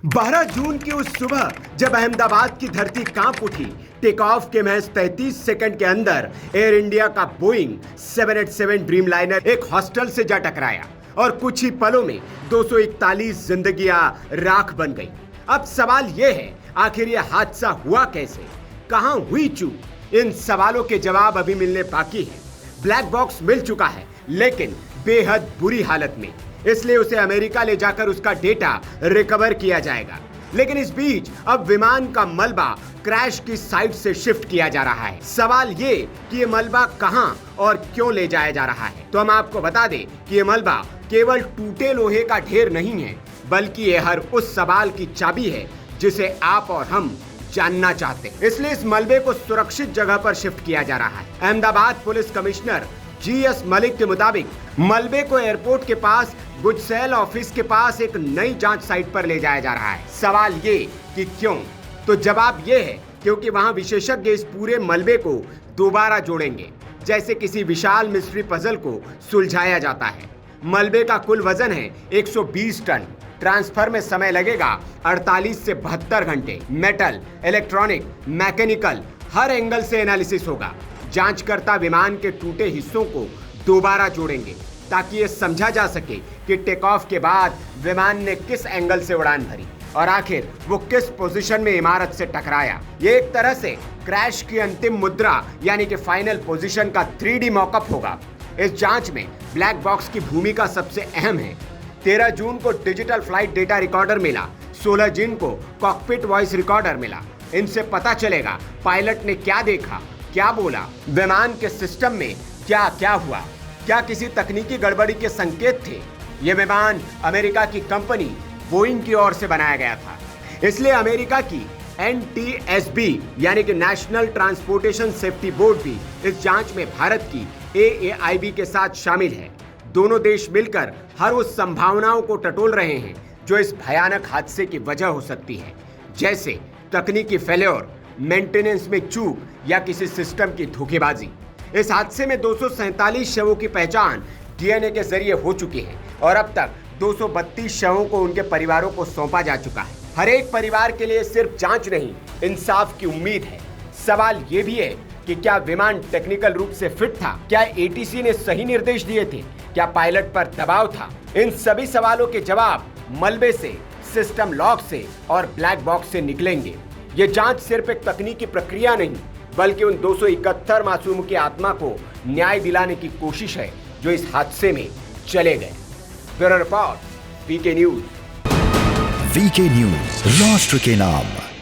12 जून की उस सुबह जब अहमदाबाद की धरती कांप उठी, टेक ऑफ के महज 33 सेकंड के अंदर एयर इंडिया का बोइंग 787 ड्रीमलाइनर एक हॉस्टल से जा टकराया और कुछ ही पलों में 241 जिंदगियां राख बन गई। अब सवाल यह है, आखिर यह हादसा हुआ कैसे, कहां हुई चूक? इन सवालों के जवाब अभी मिलने बाकी है। ब्लैक बॉक्स मिल चुका है, लेकिन बेहद बुरी हालत में, इसलिए उसे अमेरिका ले जाकर उसका डेटा रिकवर किया जाएगा। लेकिन इस बीच अब विमान का मलबा क्रैश की साइट से शिफ्ट किया जा रहा है। सवाल ये कि ये मलबा कहां और क्यों ले जाया जा रहा है, तो हम आपको बता दें कि ये मलबा केवल टूटे लोहे का ढेर नहीं है, बल्कि ये हर उस सवाल की चाबी है जिसे आप और हम जानना चाहते हैं। इसलिए इस मलबे को सुरक्षित जगह पर शिफ्ट किया जा रहा है। Ahmedabad police commissioner GS Malik के मुताबिक मलबे को एयरपोर्ट के पास गुजसेल ऑफिस के पास एक नई जांच साइट पर ले जाया जा रहा है। सवाल ये कि क्यों, तो जवाब ये है क्योंकि वहां विशेषज्ञ इस पूरे मलबे को दोबारा जोड़ेंगे, जैसे किसी विशाल मिस्ट्री पजल को सुलझाया जाता है। मलबे का कुल वजन है 120 टन। ट्रांसफर में समय लगेगा 48 से 72 घंटे। मेटल, इलेक्ट्रॉनिक, मैकेनिकल हर एंगल से एनालिसिस होगा। जांचकर्ता विमान के टूटे हिस्सों को दोबारा जोड़ेंगे ताकि ये समझा जा सके कि टेक ऑफ के बाद विमान ने किस एंगल से उड़ान भरी और आखिर वो किस पोजीशन में इमारत से टकराया। ये एक तरह से क्रैश की अंतिम मुद्रा यानी कि फाइनल पोजीशन का 3D मॉकअप होगा। इस जांच में ब्लैक बॉक्स की भूमिका सबसे अहम है। 13 जून को डिजिटल फ्लाइट डेटा रिकॉर्डर मिला, 16 जून को कॉकपिट वॉइस रिकॉर्डर मिला। इनसे पता चलेगा पायलट ने क्या देखा, क्या बोला, विमान के सिस्टम में क्या क्या हुआ, क्या किसी तकनीकी गड़बड़ी के संकेत थे। यह विमान अमेरिका की कंपनी बोइंग की ओर से बनाया गया था, इसलिए अमेरिका की NTSB यानी कि नेशनल ट्रांसपोर्टेशन सेफ्टी बोर्ड भी इस जांच में भारत की AAIB के साथ शामिल है। दोनों देश मिलकर हर उस संभावनाओं को टटोल रहे हैं जो इस भयानक हादसे की वजह हो सकती है, जैसे तकनीकी फेल्योर, मेंटेनेंस में चूक या किसी सिस्टम की धोखेबाजी। इस हादसे में 247 शवों की पहचान DNA के जरिए हो चुकी है और अब तक 232 शवों को उनके परिवारों को सौंपा जा चुका है। हर एक परिवार के लिए सिर्फ जांच नहीं, इंसाफ की उम्मीद है। सवाल ये भी है कि क्या विमान टेक्निकल रूप से फिट था, क्या ATC ने सही निर्देश दिए थे, क्या पायलट पर दबाव था। इन सभी सवालों के जवाब मलबे से, सिस्टम लॉक से और ब्लैक बॉक्स से निकलेंगे। ये जांच सिर्फ एक तकनीकी प्रक्रिया नहीं, बल्कि उन 271 मासूमों की आत्मा को न्याय दिलाने की कोशिश है जो इस हादसे में चले गए। Bureau report, VK news. VK news, राष्ट्र के नाम।